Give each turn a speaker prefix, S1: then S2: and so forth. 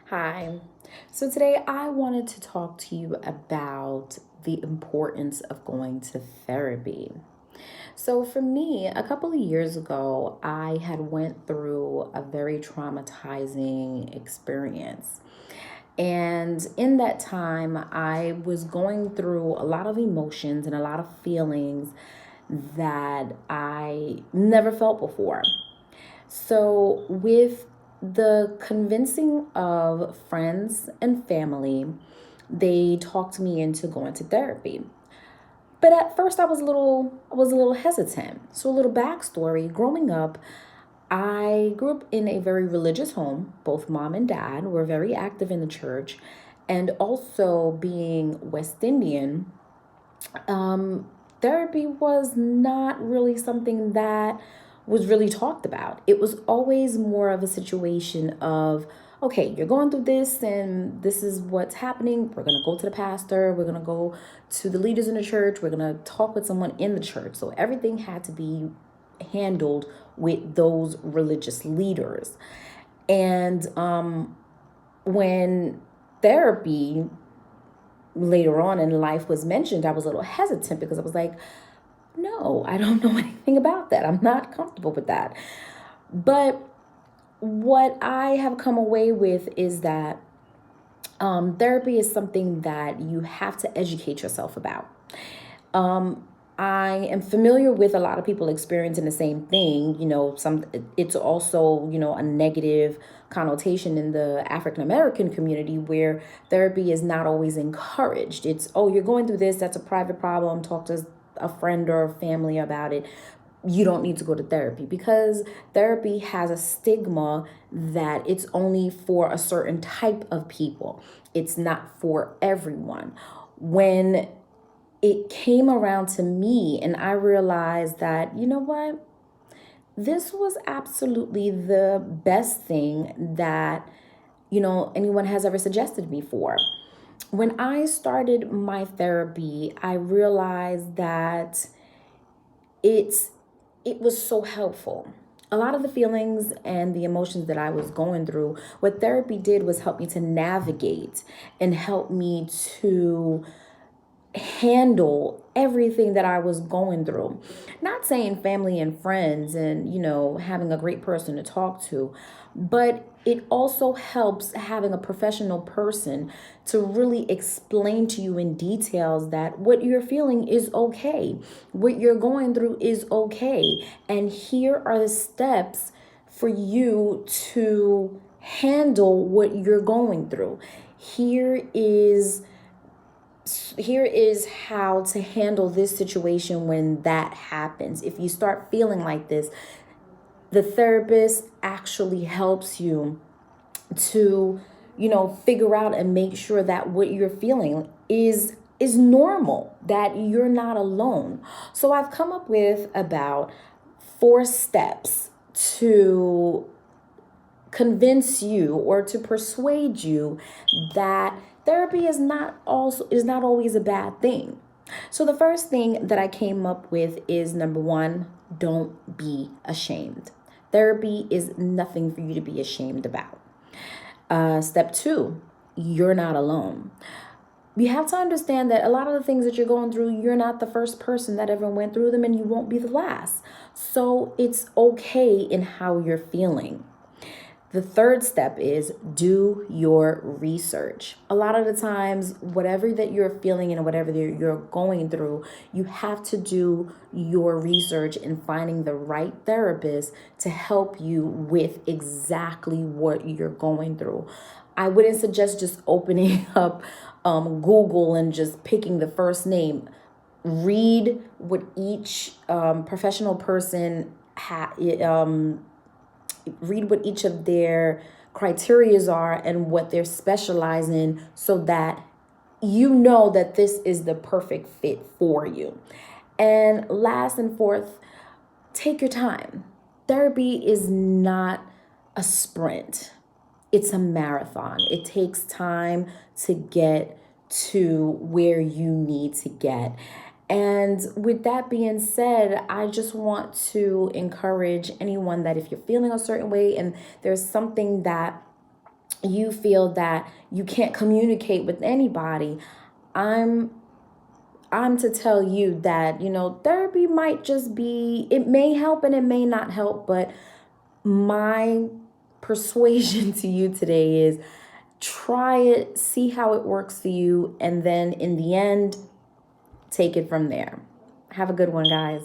S1: Hi. So today I wanted to talk to you about the importance of going to therapy. So for me, a couple of years ago, I had went through a very traumatizing experience. And in that time, I was going through a lot of emotions and a lot of feelings that I never felt before. So, with the convincing of friends and family, they talked me into going to therapy. But at first I was a little hesitant. So a little backstory, growing up, I grew up in a very religious home. Both mom and dad were very active in the church, and also being West Indian, um, therapy was not really something that was really talked about. It was always more of a situation of, okay, you're going through this and this is what's happening. We're going to go to the pastor. We're going to go to the leaders in the church. We're going to talk with someone in the church. So everything had to be handled with those religious leaders. And when therapy later on in life was mentioned, I was a little hesitant because I was like, no, I don't know anything about that. I'm not comfortable with that. But what I have come away with is that therapy is something that you have to educate yourself about. Um, I am familiar with a lot of people experiencing the same thing. It's also, a negative connotation in the African American community where therapy is not always encouraged. It's, oh, you're going through this, that's a private problem, talk to a friend or a family about it. You don't need to go to therapy because therapy has a stigma that it's only for a certain type of people. It's not for everyone. When it came around to me and I realized that, you know what? This was absolutely the best thing that, anyone has ever suggested me for. When I started my therapy, I realized that it's it was so helpful. A lot of the feelings and the emotions that I was going through, what therapy did was help me to navigate and help me to handle everything that I was going through. Not saying family and friends and, having a great person to talk to, but it also helps having a professional person to really explain to you in details that what you're feeling is okay. What you're going through is okay. And here are the steps for you to handle what you're going through. Here is here is how to handle this situation when that happens. If you start feeling like this, the therapist actually helps you to, figure out and make sure that what you're feeling is normal, that you're not alone. So I've come up with about 4 steps to convince you or to persuade you that therapy is not always a bad thing. So the first thing that I came up with is number 1, don't be ashamed. Therapy is nothing for you to be ashamed about. Step 2, you're not alone. You have to understand that a lot of the things that you're going through, you're not the first person that ever went through them, and you won't be the last. So it's okay in how you're feeling. The third step is do your research. A lot of the times, whatever that you're feeling and whatever you're going through, you have to do your research in finding the right therapist to help you with exactly what you're going through. I wouldn't suggest just opening up Google and just picking the first name. Read what each professional person read what each of their criterias are and what they're specialized in so that you know that this is the perfect fit for you. And last and fourth, take your time. Therapy is not a sprint. It's a marathon. It takes time to get to where you need to get. And with that being said, I just want to encourage anyone that if you're feeling a certain way and there's something that you feel that you can't communicate with anybody, I'm to tell you that, therapy might just be, it may help and it may not help, but my persuasion to you today is try it, see how it works for you, and then in the end, take it from there. Have a good one, guys.